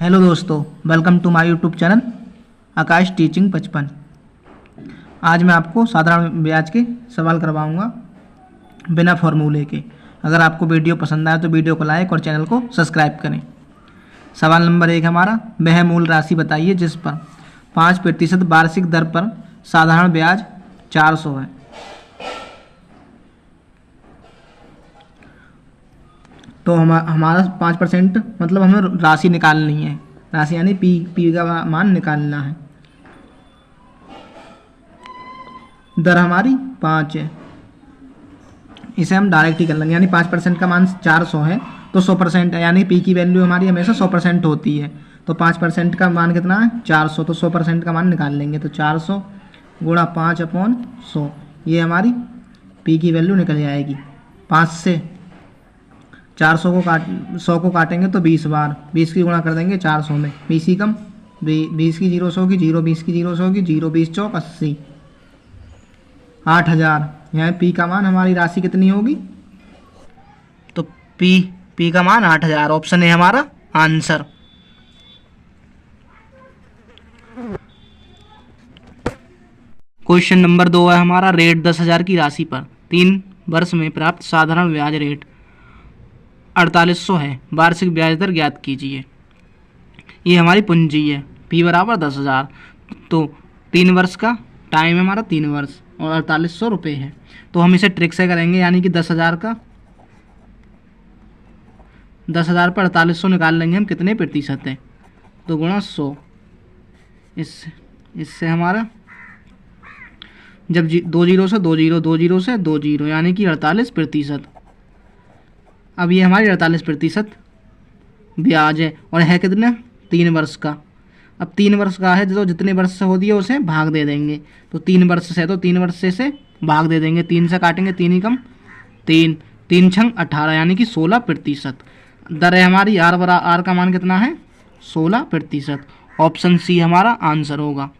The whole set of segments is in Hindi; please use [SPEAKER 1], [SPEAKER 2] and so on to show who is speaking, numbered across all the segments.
[SPEAKER 1] हेलो दोस्तों, welcome to my YouTube channel Akash teaching 55। आज मैं आपको साधारण ब्याज के सवाल करवाऊंगा बिना फॉर्मूले के। अगर आपको वीडियो पसंद आए तो वीडियो को लाइक और चैनल को सब्सक्राइब करें। सवाल नंबर 1 हमारा, वह मूल राशि बताइए जिस पर 5% वार्षिक दर पर साधारण ब्याज 400 है। तो हमारा 5% मतलब हमें राशि निकालनी है। राशि यानी पी का मान निकालना है। दर हमारी 5 है, इसे हम डायरेक्ट ही कर लेंगे। यानी 5% का मान 400 है तो 100% है, यानी पी की वैल्यू हमारी हमेशा 100% होती है। तो 5% का मान कितना है? 400। तो 100% का मान निकाल लेंगे। तो 400 गुणा 5/100, ये हमारी पी की वैल्यू निकल जाएगी। 5 से 100 को काटेंगे तो 20 बार, 20 की गुणा कर देंगे 400 में। 20 ही कम, 20 की 0 100 की 0, 20 की 0 100 की 0, 20 चौक 80, 8000। यहाँ पी का मान हमारी राशि कितनी होगी? तो पी का मान 8000। ऑप्शन है हमारा आंसर। क्वेश्चन नंबर 2 है हमारा, रेट 10,000 की राशि पर 3 वर्ष में प्राप्त साधारण ब्याज रेट 4800 है। वार्षिक ब्याज दर ज्ञात कीजिए। ये हमारी पूंजी है, पी बराबर 10,000। तो 3 वर्ष का टाइम है हमारा, 3 वर्ष, और 4800 रुपये है। तो हम इसे ट्रिक से करेंगे, यानी कि 10,000 पर 4800 निकाल लेंगे हम, कितने प्रतिशत है। तो गुणा 100। इससे हमारा जब 2 जीरो से 2 जीरो, 2 जीरो से 2 जीरो, यानी कि 48%। अब ये हमारी 48% ब्याज है, और है कितने? 3 वर्ष का। अब 3 वर्ष का है तो जितने वर्ष से होती है उसे भाग दे देंगे। तो 3 वर्ष से, तो 3 वर्ष से भाग दे देंगे। 3 से काटेंगे, 3 ही कम 3, 3 छंग 18, यानी कि 16%। दर है हमारी आर का मान कितना है? 16%। ऑप्शन सी हमारा आंसर होगा।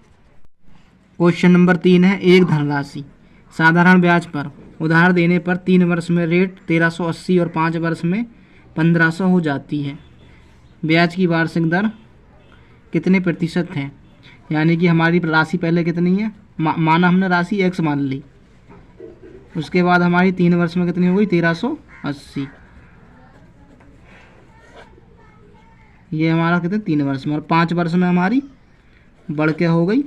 [SPEAKER 1] क्वेश्चन नंबर 3 है, एक धनराशि साधारण ब्याज पर उधार देने पर 3 वर्ष में रेट 1380 और 5 वर्ष में 1500 हो जाती है। ब्याज की वार्षिक दर कितने प्रतिशत है? यानी कि हमारी राशि पहले कितनी है, माना हमने राशि x मान ली। उसके बाद हमारी 3 वर्ष में कितनी हो गई? 1380। ये हमारा कितने? 3 वर्ष में। और 5 वर्ष में हमारी बढ़ के हो गई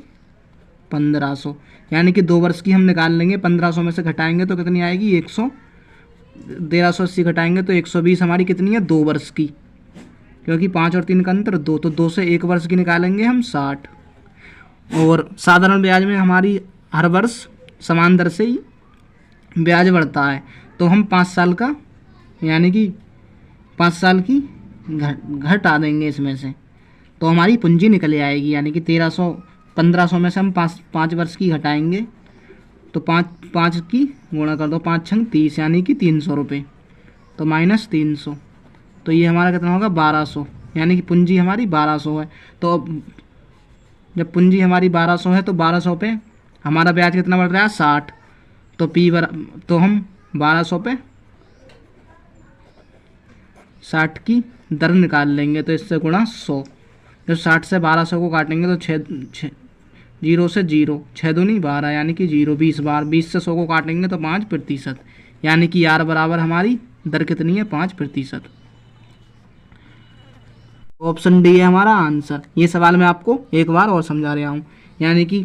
[SPEAKER 1] 1500। यानी कि 2 वर्ष की हम निकाल लेंगे। 1500 में से घटाएंगे तो कितनी आएगी? 100। 1380 घटाएंगे तो 120 हमारी कितनी है? 2 वर्ष की, क्योंकि 5 और 3 का अंतर 2। तो 2 से 1 वर्ष की निकालेंगे हम 60। और साधारण ब्याज में हमारी हर वर्ष समान दर से ही ब्याज बढ़ता है। तो हम 5 साल का, यानी कि 5 साल की घटा देंगे इसमें से, तो हमारी पूंजी निकल आएगी। यानी कि 1500 में से हम 5 वर्ष की घटाएंगे तो 5 की गुणा कर दो, 5 छंग 30, यानी कि 300 रुपये। तो माइनस 300, तो ये हमारा कितना होगा? 1200। यानी कि पूंजी हमारी 1200 है। तो अब जब पूंजी हमारी 1200 है तो 1200 पे हमारा ब्याज कितना बढ़ रहा है? 60। तो हम 1200 पे 60 की दर निकाल लेंगे। तो इससे गुणा 100। जब 60 से 1200 को काटेंगे तो 6 जीरो से 0, 6 दूनी 12, यानी कि 0, 20 बार। 20 से 100 को काटेंगे तो 5%, यानी कि आर बराबर हमारी दर कितनी है? 5%। ऑप्शन डी है हमारा आंसर। ये सवाल मैं आपको एक बार और समझा रहा हूँ। यानी कि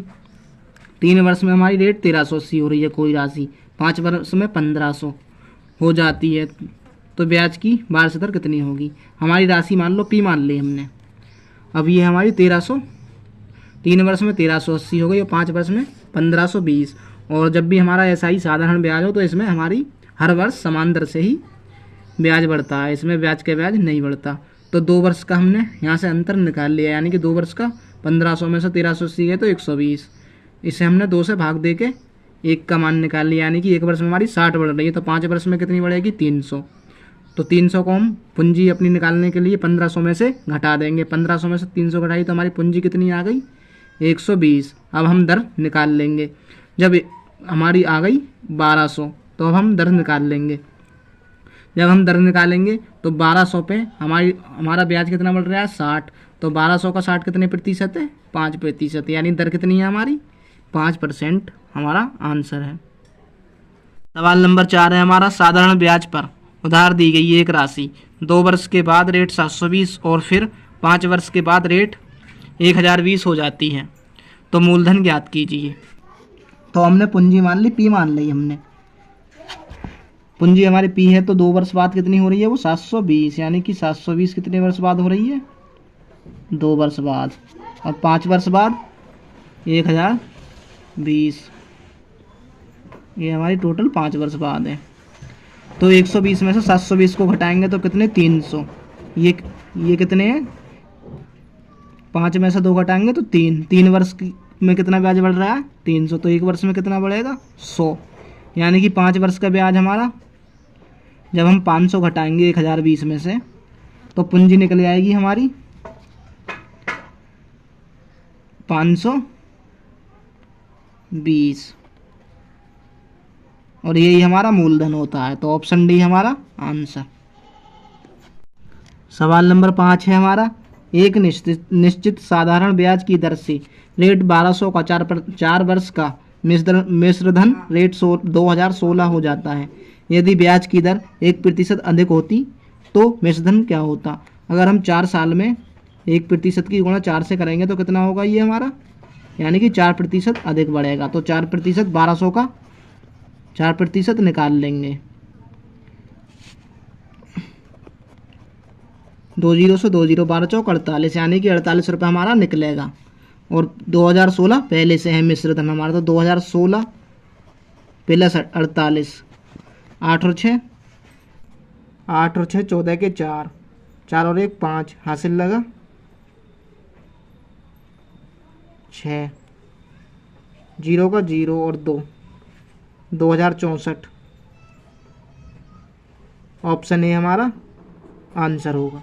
[SPEAKER 1] 3 वर्ष में हमारी रेट 1380 हो रही है कोई राशि, 5 वर्ष में 1500 हो जाती है, तो ब्याज की वार्षिक दर कितनी होगी? हमारी राशि मान लो पी मान ली हमने। अब ये हमारी 1300, 3 वर्ष में 1380 हो गई, और 5 वर्ष में 1520। और जब भी हमारा ऐसा ही साधारण ब्याज हो तो इसमें हमारी हर वर्ष समान दर से ही ब्याज बढ़ता है, इसमें ब्याज के ब्याज नहीं बढ़ता। तो 2 वर्ष का हमने यहाँ से अंतर निकाल लिया, यानी कि 2 वर्ष का 1500 में से 1380 गए तो 120। इसे हमने 2 से भाग दे के 1 का मान निकाल लिया, यानी कि 1 वर्ष में हमारी 60 बढ़ रही है। तो 5 वर्ष में कितनी बढ़ेगी? 300। तो 300 को हम पूंजी अपनी निकालने के लिए 1500 में से घटा देंगे। 1500 में से 300 घटाई तो हमारी पूंजी कितनी आ गई? 120। अब हम दर निकाल लेंगे। जब हमारी आ गई 1200 तो अब हम दर निकाल लेंगे। जब हम दर निकालेंगे तो 1200 पे हमारा ब्याज कितना बढ़ रहा है? 60। तो 1200 का 60 कितने प्रतिशत है? 5%, यानी दर कितनी है हमारी? 5% हमारा आंसर है। सवाल नंबर 4 है हमारा, साधारण ब्याज पर उधार दी गई एक राशि 2 वर्ष के बाद रेट 720 और फिर 5 वर्ष के बाद रेट 1020 हो जाती है, तो मूलधन ज्ञात कीजिए। तो हमने पूंजी मान ली, पी मान ली हमने। पूंजी हमारी पी है, तो 2 वर्ष बाद कितनी हो रही है? वो 720, यानी कि 720 कितने वर्ष बाद हो रही है? 2 वर्ष बाद। और 5 वर्ष बाद 1020, ये हमारी टोटल 5 वर्ष बाद है। तो 120 में से 720 को घटाएंगे तो कितने? 300। ये कितने हैं? 5 में से 2 घटाएंगे तो 3 वर्ष में कितना ब्याज बढ़ रहा है? 300। तो 1 वर्ष में कितना बढ़ेगा? 100, यानी कि 5 वर्ष का ब्याज हमारा, जब हम 500 घटाएंगे 1020 में से, तो पूंजी निकल आएगी हमारी 520, और यही हमारा मूलधन होता है। तो ऑप्शन डी हमारा आंसर। सवाल नंबर 5 है हमारा, एक निश्चित साधारण ब्याज की दर से रेट 1200 का 4 वर्ष का मिश्रधन रेट 2016 हो जाता है। यदि ब्याज की दर 1% अधिक होती तो मिश्रधन क्या होता? अगर हम 4 साल में 1% की गुणा 4 से करेंगे तो कितना होगा ये हमारा? यानी कि 4% अधिक बढ़ेगा। तो 4%, 1200 का 4% निकाल लेंगे। 2 जीरो से 2 जीरो, 12 चौक 48, यानी कि 48 रुपये हमारा निकलेगा। और 2016 पहले से है मिश्रधन हमारा, तो 2016 प्लस 48, 8 और 6 14 के 4, 4 और 1 5, हासिल लगा 6, 0 का 0 और 2, 2064। ऑप्शन ए हमारा आंसर होगा।